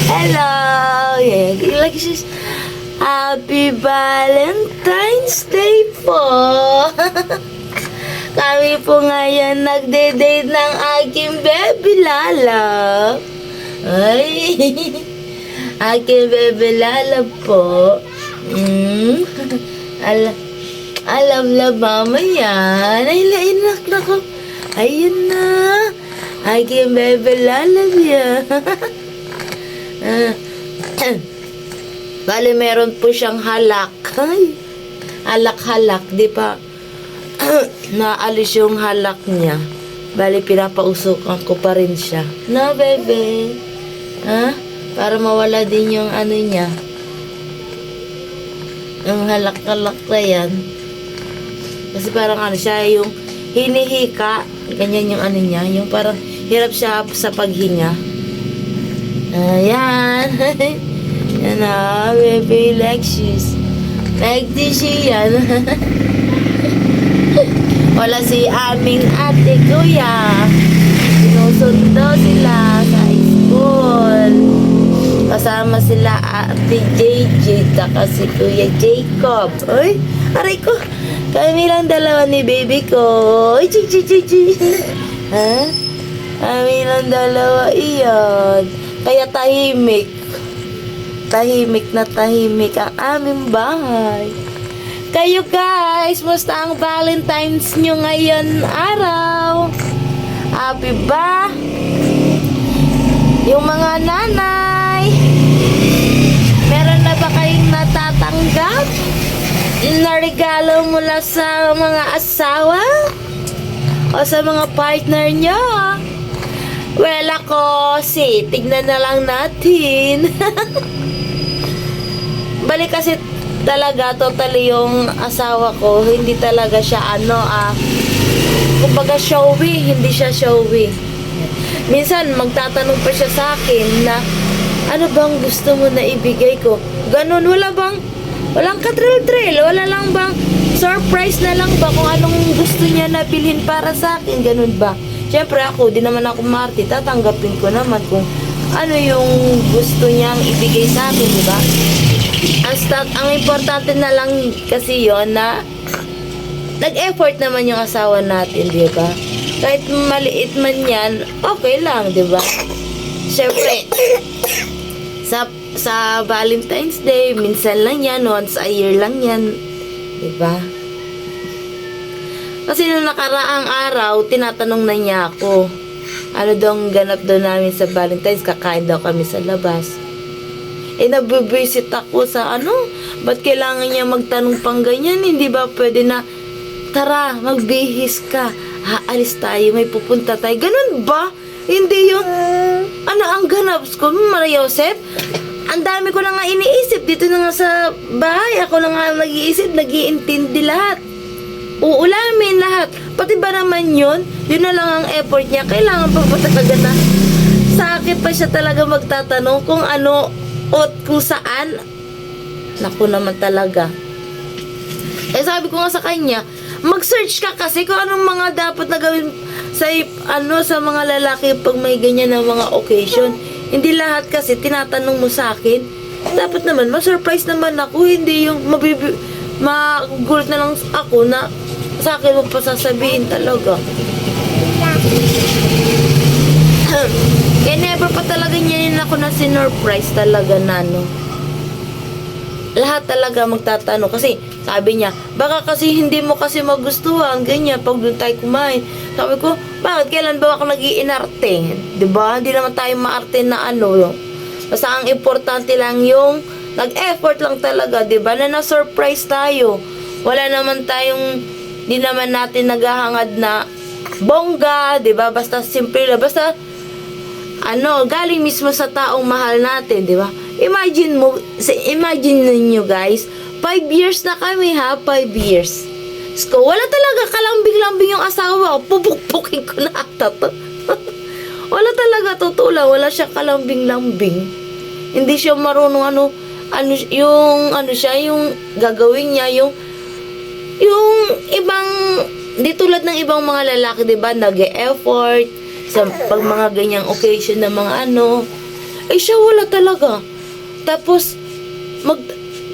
Hello! Yeah, like she's Happy Valentine's Day po! Kami po ngayon nagde-date ng aking baby Lala. Ay! Aking baby Lala po. Alam mama yan. Ay, lainak na ko. Ayun na. Aking baby Lala yan. Bale, meron po siyang halak. Ay, halak-halak, di pa naalis yung halak niya. Bale, pinapausukan ko pa rin siya. No, bebe? Ha? Para mawala din yung ano niya. Yung halak-halak na yan. Kasi parang ano siya, yung hinihika. Ganyan yung ano niya. Yung parang hirap siya sa paghinga. Ayan. Yan na, baby Lexus. Like this yan. Wala si aming ate kuya. Sinusundo sila sa school. Kasama sila ate JJ at si kuya Jacob. Uy, aray ko. Kami lang dalawa ni baby ko. Uy, chik. Ha? Kami lang dalawa iyan. Kaya tahimik. Tahimik na tahimik ang aming bahay. Kayo guys, musta ang Valentine's nyo ngayon araw? Happy ba? Yung mga nanay, meron na ba kayong natatanggap na regalo mula sa mga asawa? O sa mga partner nyo? Well, ako, tignan na lang natin. Balik kasi talaga, totally yung asawa ko, hindi talaga siya kumbaga showy, hindi siya showy. Minsan, magtatanong pa siya sa akin na, ano bang gusto mo na ibigay ko? Ganun, walang katril-tril, wala lang bang, surprise na lang ba kung anong gusto niya na bilhin para sa akin, ganun ba? Siyempre ako, di naman ako marti, tatanggapin ko naman kung ano yung gusto niyang ibigay sa akin, di ba? Ang importante na lang kasi yon na nag-effort naman yung asawa natin, di ba? Kahit maliit man yan, okay lang, di ba? Siyempre, sa Valentine's Day, minsan lang yan, once a year lang yan, di ba? Kasi nung nakaraang araw, tinatanong na niya ako, ano daw ang ganap daw namin sa Valentine's, kakain daw kami sa labas. Nabibisit ako sa ba't kailangan niya magtanong pang ganyan? Hindi ba pwede na, tara, magbihis ka, haalis tayo, may pupunta tayo. Ganun ba? Hindi yung, ang ganap ko, Maria Josep? Ang dami ko na nga iniisip, dito na nga sa bahay, ako na nga nag-iisip, nag-iintindi lahat. Uulamin lahat. Pati ba naman yun na lang ang effort niya. Kailangan pa ba talaga na sa akin pa siya talaga magtatanong kung ano o kung saan. Naku naman talaga. Sabi ko nga sa kanya, mag-search ka kasi kung anong mga dapat na gawin sa mga lalaki pag may ganyan na mga occasion. Hindi lahat kasi tinatanong mo sa akin. Dapat naman, ma-surprise naman ako. Hindi yung magugulat na lang ako na sa akin mo pa sasabihin talaga. Kaya never pa talaga niya ako na sinurprise talaga na lahat talaga magtatanong. Kasi sabi niya, baka kasi hindi mo kasi magustuhan, ganyan, pag doon tayo kumain. Sabi ko, bakit kailan ba ako nag-iinarte? Diba? Hindi naman tayo maarte na Basta ang importante lang yung nag-effort lang talaga, diba? Na na-surprise tayo. Wala naman tayong, di naman natin naghahangad na bongga, diba? Basta simple lang. Basta, galing mismo sa taong mahal natin, diba? Imagine ninyo guys, 5 years na kami 5 years. So, wala talaga kalambing-lambing yung asawa ko. Pupukpukin ko na ata to. Wala talaga, totoo lang. Wala siya kalambing-lambing. Hindi siya marunong yung gagawin niya, yung ibang, di tulad ng ibang mga lalaki, diba, nag-e-effort sa pag mga ganyang occasion na mga Ay siya wala talaga. Tapos,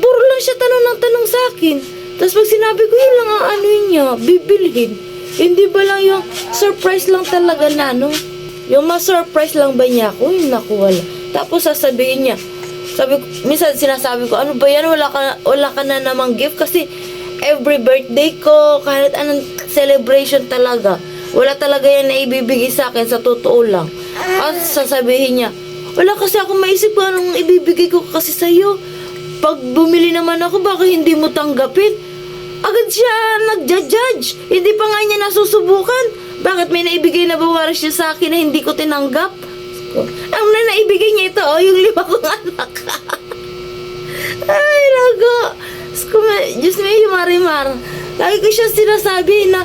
puro lang siya tanong ng tanong sa akin. Tapos pag sinabi ko, yun lang ang ano niya, bibilhin. Hindi ba lang yung surprise lang talaga na, no? Yung ma-surprise lang ba niya ako? Yung naku, wala. Tapos sasabihin niya, minsan sinasabi ko, ano ba yan? Wala ka na namang gift kasi every birthday ko, kahit anong celebration talaga, wala talaga yan na ibibigay sa akin, sa totoo lang. At sasabihin niya, wala kasi ako maisip kung anong ibibigay ko kasi sa'yo. Pag bumili naman ako, baka hindi mo tanggapin. Agad siya nagja-judge. Hindi pa nga niya nasusubukan. Bakit may naibigay na bawaras siya sa akin na hindi ko tinanggap? Ang naibigay niya ito, yung 5 kong anak. Ay, nago. Diyos me, Marimar. Lagi ko siya sinasabi na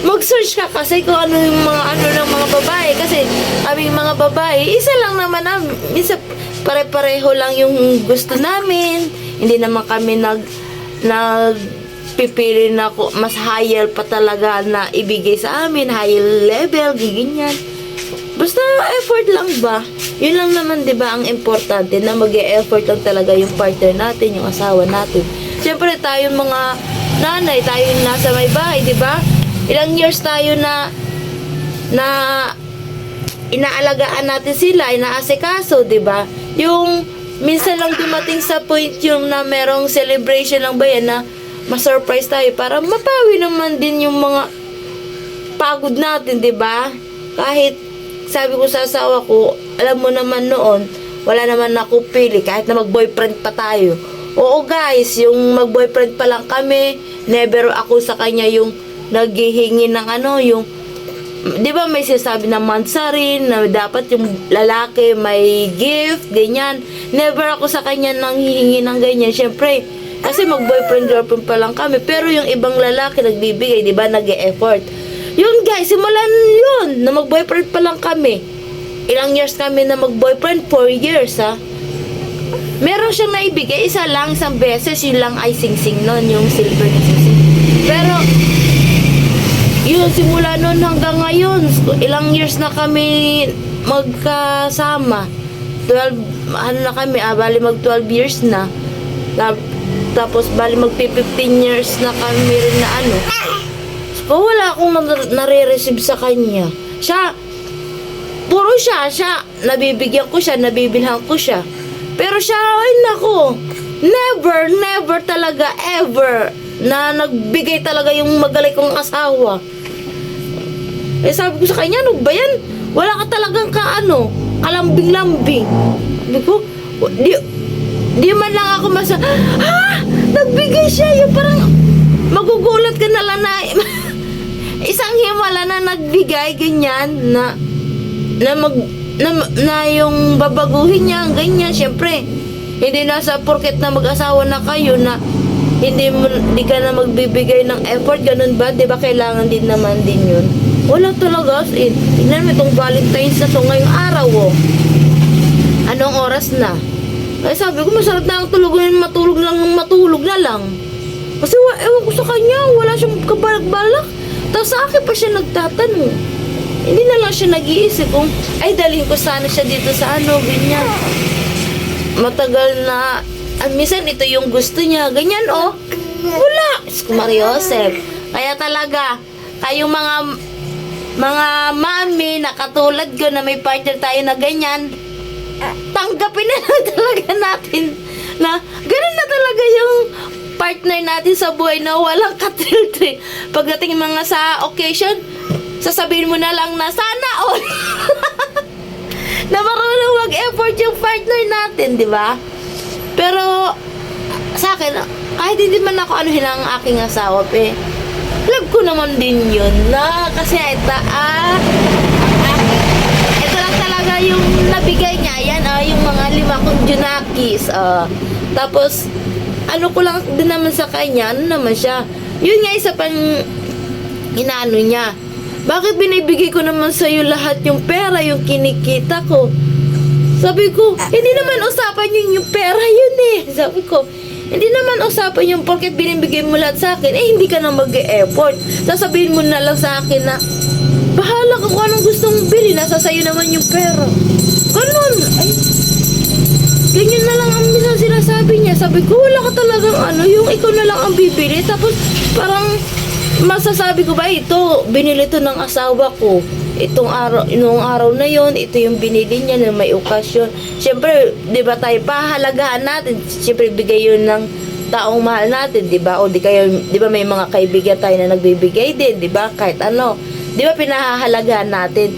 mag-search ka kasi kung ano yung mga ano ng mga babae. Kasi aming mga babae, isa lang naman isa pare-pareho lang yung gusto namin. Hindi naman kami pipili na mas higher pa talaga na ibigay sa amin, higher level, giginyan. Basta effort lang ba? Yun lang naman, di ba, ang importante na mag-e-effort lang talaga yung partner natin, yung asawa natin. Siyempre, tayong mga nanay, tayong nasa may bahay, di ba? Ilang years tayo na inaalagaan natin sila, inaasikaso, di ba? Yung minsan lang dumating sa point yung na merong celebration lang ba yan na ma-surprise tayo para mapawi naman din yung mga pagod natin, di ba? Kahit sabi ko sa asawa ko, alam mo naman noon, wala naman ako pili kahit na mag-boyfriend pa tayo. Oo guys, yung mag-boyfriend pa lang kami, never ako sa kanya yung naghihingi ng ano, yung di ba may sinasabi na mansarin na dapat yung lalaki may gift, ganyan. Never ako sa kanya nang hihingi ng ganyan. Syempre, kasi mag-boyfriend girlfriend pa lang kami, pero yung ibang lalaki nagbibigay, di ba, nag-e-effort. Yun guys, simulan yun na mag-boyfriend pa lang kami. Ilang years kami na mag-boyfriend? 4 years, ha. Meron siyang naibigay, isa lang, isang beses, yun lang ay sing-sing nun, yung silver na sing-sing. Pero yun, simula nun hanggang ngayon, ilang years na kami magkasama. 12, ano na kami, bali mag 12 years na. Tapos bali mag 15 years na kami rin na ano. So, wala akong nare-receive sa kanya. Puro siya, nabibigyan ko siya, nabibilhan ko siya. Pero siya, ay nako, never talaga, ever, na nagbigay talaga yung magaling kong asawa. Eh sabi ko sa kanya, ano ba yan? Wala ka talagang kalambing-lambing. Sabi ko, di man lang ako nagbigay siya, yung parang magugulat ka na lang na isang himala na nagbigay, ganyan, na yung babaguhin niya, ganyan, syempre, hindi nasa porket na mag-asawa na kayo na hindi ka na magbibigay ng effort, ganun ba? Di ba kailangan din naman din yun? Wala talaga, as in. Tignan mo itong Valentine's na to ngayong araw, oh. Anong oras na? Ay sabi ko, masarap na ang tulogin, matulog na lang. Kasi ewan ko sa kanya, wala siyang kabalak-balak. Tapos sa akin pa siya nagtatanong. Hindi na lang siya nag-iisip kung, ay dalhin ko sana siya dito sa ganyan. Matagal na, minsan ito yung gusto niya, ganyan, oh. Wala. Mariosep. Kaya talaga, kayong mga mami na katulad ko na may partner tayo na ganyan, tanggapin na lang talaga natin na ganun na talaga yung partner natin sa buhay na walang katril-tril. Pagdating mga sa occasion, sasabihin mo na lang na sana all na marunong mag-effort yung partner natin, di ba? Pero sa akin, kahit hindi man ako anuhin ang aking asawa, love ko naman din yun na kasi ito lang talaga yung nabigay niya. Yan, yung mga 5 kong junakis. Tapos ano ko lang din naman sa kanya, ano naman siya, yun nga isa pang inaano niya, bakit binibigay ko naman sa'yo lahat yung pera, yung kinikita ko? Sabi ko, hindi naman usapan yung pera yun eh. Sabi ko, hindi naman usapan yung porket binibigay mo lahat sa akin, hindi ka na mag-e-effort. Sasabihin mo na lang sa akin na, bahala ka kung anong gusto mong bili, nasa sayo naman yung pera. Ganun. Ay, ganyan na lang ang minsan sinasabi niya. Sabi ko, wala ka talagang ano, yung ikaw na lang ang bibili. Tapos, parang, masasabi ko ba, ito, binili to ng asawa ko. Noong araw na yon, ito yung binili niya na may okasyon. Siyempre, di ba tayo, pahalagahan natin. Siyempre, bigay yun ng taong mahal natin, di ba? O di kayo, di ba may mga kaibigan tayo na nagbibigay din, di ba? Kahit ano, di ba pinahahalagahan natin?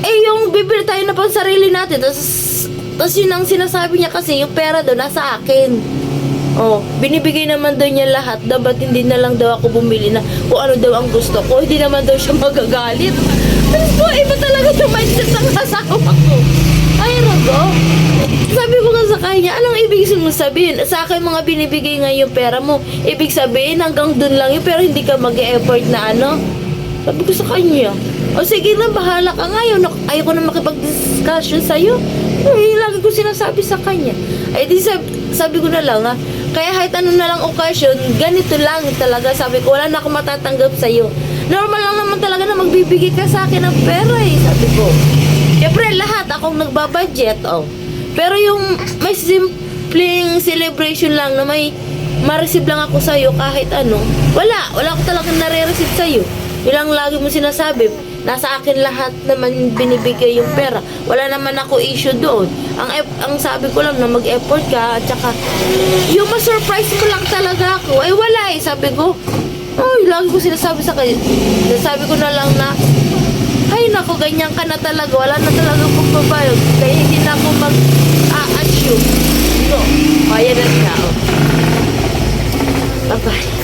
Eh, yung bibili tayo na pang sarili natin, tapos yun ang sinasabi niya kasi, yung pera doon nasa akin. Oh, binibigay naman daw niya lahat, dapat hindi na lang daw ako bumili na kung ano daw ang gusto ko, hindi naman daw siya magagalit. Tapos po, iba talaga yung mindset ng asawa ko. Ay, Rago, sabi ko nga sa kanya, anong ibig mo sabihin? Sa akin mga binibigay nga yung pera mo, ibig sabihin hanggang dun lang yun, pero hindi ka mag-e-effort na ano? Sabi ko sa kanya, o sige na, bahala ka ngayon, ayaw ko na makipag-discussion sa'yo. Ay, lagi ko sinasabi sa kanya. Ay, di sabi ko na lang, ha? Kaya kahit ano na lang okasyon, ganito lang talaga. Sabi ko, wala na akong matatanggap sa'yo. Normal lang naman talaga na magbibigay ka sa akin ng pera, eh. Sabi ko, siyempre lahat akong nagbabudget, oh. Pero yung may simpleng celebration lang na may ma-receive lang ako sa'yo kahit ano, wala ko talagang nare-receive sa'yo. Yun lang lagi mo sinasabi, nasa akin lahat naman binibigay yung pera. Wala naman ako issue doon. Ang sabi ko lang na mag-effort ka at saka yung ma-surprise mo lang talaga ako. Ay wala eh, sabi ko. Ay, lagi ko sinasabi sa kanya. Sabi ko na lang na, ay nako, ganyan ka na talaga. Wala na talaga pagbabayog. Kaya hindi na ako mag-a-assume. So, kaya na siya. Bye-bye.